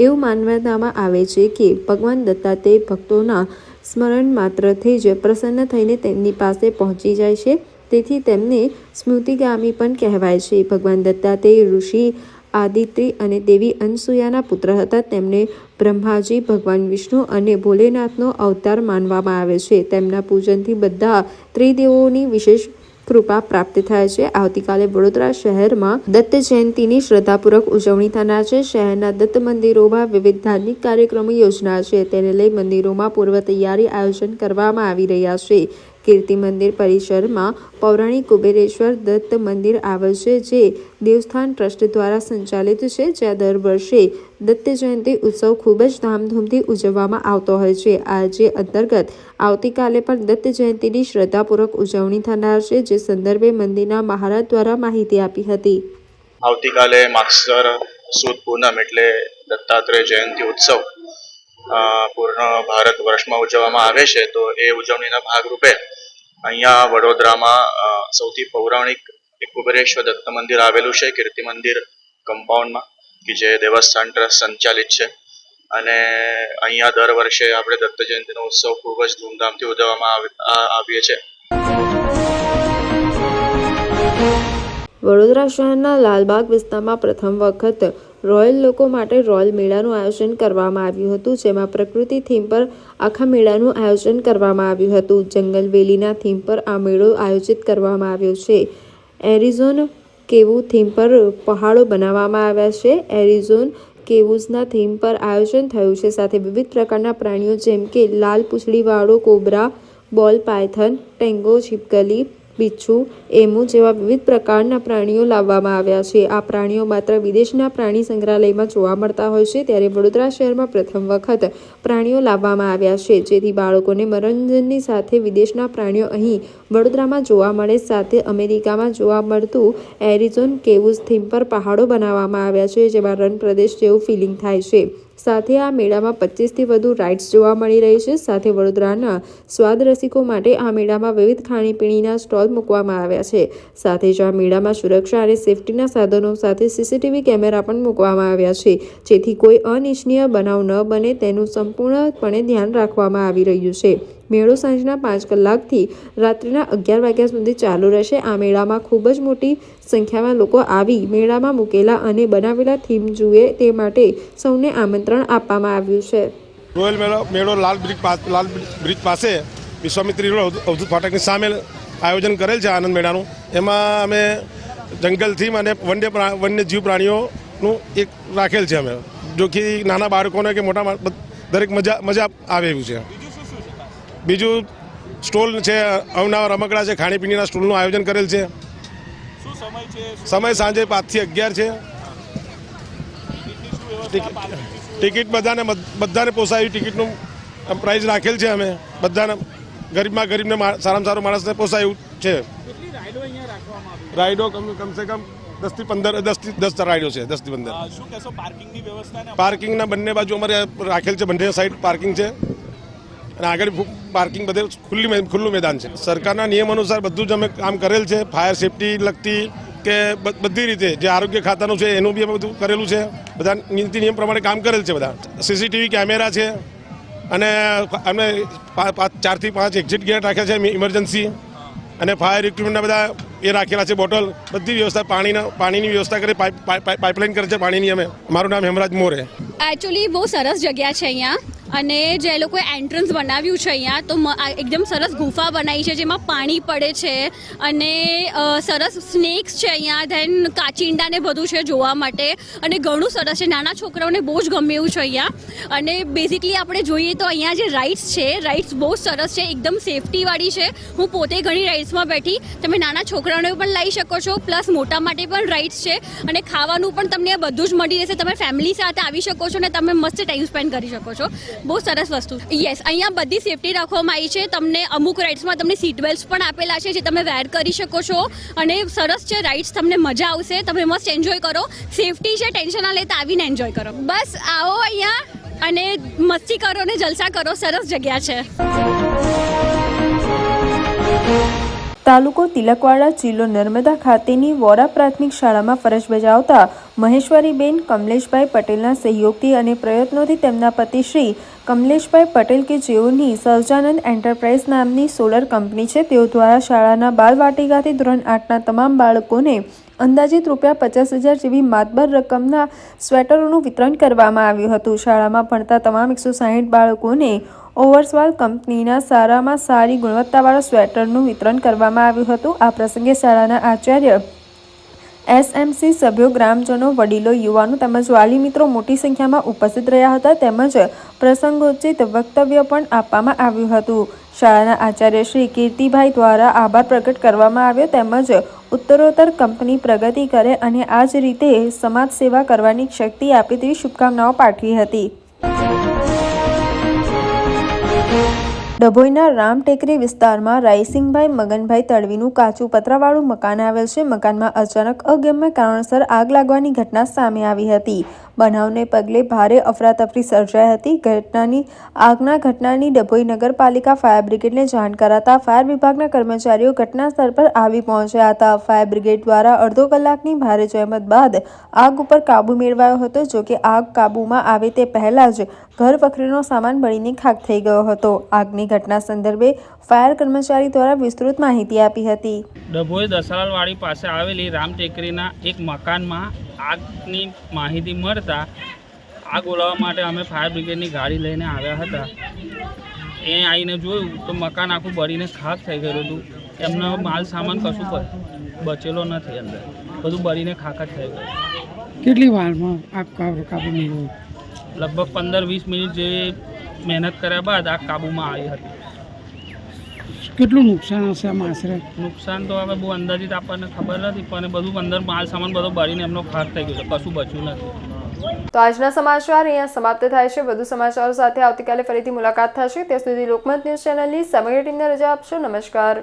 એવું માનવામાં આવે છે કે ભગવાન દત્તાત્રેય ભક્તોના સ્મરણ માત્રથી જ પ્રસન્ન થઈને તેમની પાસે પહોંચી જાય છે. તેથી તેમને સ્મૃતિગામી પણ કહેવાય છે. ભગવાન દત્તાત્રેય ઋષિ આદિત્ય અને દેવી અનસૂયાના પુત્ર હતા. તેમને બ્રહ્માજી, ભગવાન વિષ્ણુ અને ભોલેનાથનો અવતાર માનવામાં આવે છે. તેમના પૂજનથી બધા ત્રિદેવોની વિશેષ કૃપા પ્રાપ્ત થાય છે. આવતીકાલે વડોદરા શહેરમાં દત્ત જયંતિની શ્રદ્ધાપૂર્વક ઉજવણી થનાર છે. શહેરના દત્ત મંદિરોમાં વિવિધ ધાર્મિક કાર્યક્રમો યોજનાર છે. તેને લઈ મંદિરોમાં પૂર્વ તૈયારી આયોજન કરવામાં આવી રહ્યા છે. કીર્તિ મંદિર પરિસરમાં પૌરાણિક કુબેરેશ્વર દત્ત મંદિર આવેલ છે, જે દેવસ્થાન ટ્રસ્ટ દ્વારા સંચાલિત છે. જ્યાં દર વર્ષે દત્ત જયંતિ ઉત્સવ ખૂબ જ ધામધૂમથી ઉજવવામાં આવતો હોય છે. આજે અંતર્ગત આવતીકાલે પણ દત્ત જયંતિની શ્રદ્ધાપૂર્વક ઉજવણી થનાર છે, જે સંદર્ભે મંદિરના મહારાજ દ્વારા માહિતી આપી હતી. આવતીકાલે માગસર સુદ પૂનમ એટલે દત્તાત્રેય જયંતિ ઉત્સવ પૂર્ણ ભારત વર્ષમાં ઉજવવામાં આવે છે. તો એ ઉજવણીના ભાગરૂપે અહીંયા વડોદરામાં સૌથી પૌરાણિક એક કુબેરેશ્વર દત્ત મંદિર આવેલું છે, કીર્તિ મંદિર કમ્પાઉન્ડમાં, કે જે દેવસ્થાન ટ્રસ્ટ સંચાલિત છે. અને અહીંયા દર વર્ષે આપણે દત્ત જયંતિનો ઉત્સવ ખૂબ જ ધૂમધામથી ઉજવવામાં આવીએ છીએ. વડોદરા શહેરના લાલબાગ વિસ્તારમાં પ્રથમ વખત રોયલ લોકો માટે રોયલ મેળાનું આયોજન કરવામાં આવ્યું હતું, જેમાં પ્રકૃતિ થીમ પર આખા મેળાનું આયોજન કરવામાં આવ્યું હતું. જંગલવેલીના થીમ પર આ મેળો આયોજિત કરવામાં આવ્યો છે. એરિઝોન કેવું થીમ પર પહાડો બનાવવામાં આવ્યા છે. એરિઝોન કેવુઝના થીમ પર આયોજન થયું છે. સાથે વિવિધ પ્રકારના પ્રાણીઓ જેમ કે લાલ પૂંછડીવાળો કોબરા, બોલ પાયથન, ટેંગો, છીપકલી, બિચ્છુ, એમુ જેવા વિવિધ પ્રકારના પ્રાણીઓ લાવવામાં આવ્યા છે. આ પ્રાણીઓ માત્ર વિદેશના પ્રાણી સંગ્રહાલયમાં જોવા મળતા હોય છે, ત્યારે વડોદરા શહેરમાં પ્રથમ વખત પ્રાણીઓ લાવવામાં આવ્યા છે, જેથી બાળકોને મનોરંજનની સાથે વિદેશના પ્રાણીઓ અહીં વડોદરામાં જોવા મળે. સાથે અમેરિકામાં જોવા મળતું એરિઝોન કેવ્સ થીમ પર પહાડો બનાવવામાં આવ્યા છે, જેમાં રણ પ્રદેશ જેવું ફિલિંગ થાય છે. સાથે આ મેળામાં 25થી વધુ રાઇડ્સ જોવા મળી રહી છે. સાથે વડોદરાના સ્વાદ રસિકો માટે આ મેળામાં વિવિધ ખાણીપીણીના સ્ટોલ મૂકવામાં આવ્યા છે. સાથે જ આ મેળામાં સુરક્ષા અને સેફટીના સાધનો સાથે સીસીટીવી કેમેરા પણ મૂકવામાં આવ્યા છે, જેથી કોઈ અનિચ્છનીય બનાવ ન બને તેનું સંપૂર્ણપણે ધ્યાન રાખવામાં આવી રહ્યું છે. મેળો સાંજના 5 કલાકથી રાત્રિના 11 વાગ્યા સુધી ચાલુ રહેશે. આ મેળામાં ખૂબ જ મોટી સંખ્યામાં લોકો આવી મેળામાં મૂકેલા અને બનાવેલા થીમ જુએ તે માટે સૌને આમંત્રણ આપવામાં આવ્યું છે. રોયલ મેળો લાલ બ્રિજ પાસે વિશ્વામિત્રી રોડ અવધૂત ફાટકની સામે આયોજન કરેલ છે આનંદ મેળાનું. એમાં અમે જંગલ થીમ અને વન્યજીવ પ્રાણીઓનું એક રાખેલ છે અમે, જો કે નાના બાળકોને કે મોટા દરેક મજા આવે એવું છે. બીજું સ્ટોલ છે, અવનવા રમકડા છે, ખાણીપીણીના સ્ટોલનું આયોજન કરેલ છે. સમય સાંજે 5 થી 11 છે. ટિકિટ બધાને પોસાય એવી ટિકિટનું પ્રાઇસ રાખેલ છે. અમે બધાને ગરીબમાં ગરીબને સારામાં સારો માણસને પોસાય એવું છે. રાઈડો કમસે કમ 10 થી 10 રાઈડો છે. 10 થી 15. પાર્કિંગના બંને બાજુ અમારે રાખેલ છે, બંને સાઈડ પાર્કિંગ છે અને આગળ પાર્કિંગ બધે ખુલ્લું મેદાન છે. સરકારના નિયમ અનુસાર બધું જ અમે કામ કરેલ છે. ફાયર સેફટી લગતી કે બધી રીતે જે આરોગ્ય ખાતાનું છે એનું બી અમે બધું કરેલું છે. બધા નીતિ નિયમ પ્રમાણે કામ કરેલ છે. બધા સીસીટીવી કેમેરા છે અને અમે 4 થી 5 એક્ઝિટ ગેટ રાખ્યા છે ઇમરજન્સી, અને ફાયર ઇક્વિપમેન્ટના બધા એ રાખેલા છે. બોટલ બધી વ્યવસ્થા, પાણીની વ્યવસ્થા કરી, પાઇપલાઇન કરે છે પાણીની. મારું નામ હેમરાજ મોરે. એકચ્યુઅલી બહુ સરસ જગ્યા છે અહીંયા, અને જે લોકોએ એન્ટ્રન્સ બનાવ્યું છે અહીંયા, તો એકદમ સરસ ગુફા બનાવી છે જેમાં પાણી પડે છે, અને સરસ સ્નેક્સ છે અહીંયા, ધેન કાચિંડા ને બધું છે જોવા માટે, અને ઘણું સરસ છે. નાના છોકરાઓને બહુ જ ગમે એવું છે અહીંયા. અને બેઝિકલી આપણે જોઈએ તો અહીંયા જે રાઇડ્સ છે, રાઇડ્સ બહુ સરસ છે, એકદમ સેફટીવાળી છે. હું પોતે ઘણી રાઇડ્સમાં બેઠી. તમે નાના છોકરાઓને પણ લઈ શકો છો, પ્લસ મોટા માટે પણ રાઇડ્સ છે, અને ખાવાનું પણ તમને બધું જ મળી રહેશે. તમે ફેમિલી સાથે આવી શકો છો અને તમે મસ્ત ટાઈમ સ્પેન્ડ કરી શકો છો. બહુ સરસ વસ્તુ. યસ, અહીંયા બધી સેફટી રાખવામાં આવી છે. તમને અમુક રાઇડ્સમાં તમને સીટ બેલ્ટ પણ આપેલા છે જે તમે વેર કરી શકો છો, અને સરસ છે રાઇડ્સ. તમને મજા આવશે, તમે મસ્ત એન્જોય કરો. સેફટી છે, ટેન્શન ના લેતા આવીને એન્જોય કરો. બસ આવો અહીંયા અને મસ્તી કરો અને જલસા કરો. સરસ જગ્યા છે. તાલુકો તિલકવાડા, જિલ્લો નર્મદા ખાતેની વોરા પ્રાથમિક શાળામાં ફરજ બજાવતા મહેશ્વરીબેન કમલેશભાઈ પટેલના સહયોગથી અને પ્રયત્નોથી તેમના પતિ શ્રી કમલેશભાઈ પટેલ કે જેઓની સહજાનંદ એન્ટરપ્રાઇઝ નામની સોલર કંપની છે, તેઓ દ્વારા શાળાના બાલવાટિકાથી ધોરણ 8ના તમામ બાળકોને અંદાજિત ₹50,000 જેવી માતબર રકમના સ્વેટરોનું વિતરણ કરવામાં આવ્યું હતું. શાળામાં ભણતા તમામ 160 બાળકોને ઓવરસ્વાલ કંપનીના સારામાં સારી ગુણવત્તાવાળા સ્વેટરનું વિતરણ કરવામાં આવ્યું હતું. આ પ્રસંગે શાળાના આચાર્ય, એસએમસી સભ્યો, ગ્રામજનો, વડીલો, યુવાનો તેમજ વાલી મિત્રો મોટી સંખ્યામાં ઉપસ્થિત રહ્યા હતા. તેમજ પ્રસંગોચિત વક્તવ્ય પણ આપવામાં આવ્યું હતું. શાળાના આચાર્ય શ્રી કીર્તિભાઈ દ્વારા આભાર પ્રગટ કરવામાં આવ્યો, તેમજ ઉત્તરોત્તર કંપની પ્રગતિ કરે અને આ જ રીતે સમાજ સેવા કરવાની શક્તિ આપે તેવી શુભકામનાઓ પાઠવી હતી. ડભોઈના રામટેકરી વિસ્તારમાં રાયસિંગભાઈ મગનભાઈ તડવીનું કાચું પતરાવાળું મકાન આવેલ છે. મકાનમાં અચાનક અગમ્ય કારણસર આગ લાગવાની ઘટના સામે આવી હતી. બનાવને પગલે ભારે અફરાતફરી સર્જાઈ હતી. આગના ઘટનાની ડભોઈ નગરપાલિકા ફાયર બ્રિગેડને જાણ કરાતા ફાયર વિભાગના કર્મચારીઓ ઘટના સ્થળ પર આવી પહોંચ્યા હતા. ફાયર બ્રિગેડ દ્વારા અડધો કલાકની ભારે જહેમત બાદ આગ ઉપર કાબુ મેળવાયો હતો. જોકે આગ કાબુમાં આવે તે પહેલા જ ઘર વખરીનો સામાન બળીને ખાખ થઈ ગયો હતો. આગની ઘટના સંદર્ભે ફાયર કર્મચારી દ્વારા વિસ્તૃત માહિતી આપી હતી. ડભોઈ દસાલાલવાડી પાસે આવેલી રામટેકરીના એક મકાનમાં આગની માહિતી મળતા આગ ઓલવવા માટે અમે ફાયર બ્રિગેડની ગાડી લઈને આવ્યા હતા. એ આવીને જોયું તો મકાન આખું બળીને ખાખ થઈ ગયેલું હતું. એમનો માલ સામાન કશું બચેલો નથી, અંદર બધું બળીને ખાખ જ થઈ ગયું. કેટલી વારમાં આગ કાબુ મેળવ્યો? લગભગ 15-20 મિનિટ જેવી મહેનત કર્યા બાદ આગ કાબૂમાં આવી હતી. કેટલું નુકસાન હશે આમ આશરે? નુકસાન તો હવે બહુ અંદાજિત આપણને ખબર નથી, પણ બધું અંદર માલ સામાન બધો બળીને એમનો ખાક થઈ ગયો છે, કશું બચ્યું નથી. તો આજના સમાચાર અહીંયા સમાપ્ત થાય છે. વધુ સમાચારો સાથે આવતીકાલે ફરીથી મુલાકાત થશે. ત્યાં સુધી લોકમત ન્યૂઝ ચેનલની સમગ્ર ટીમને રજા આપશો. નમસ્કાર.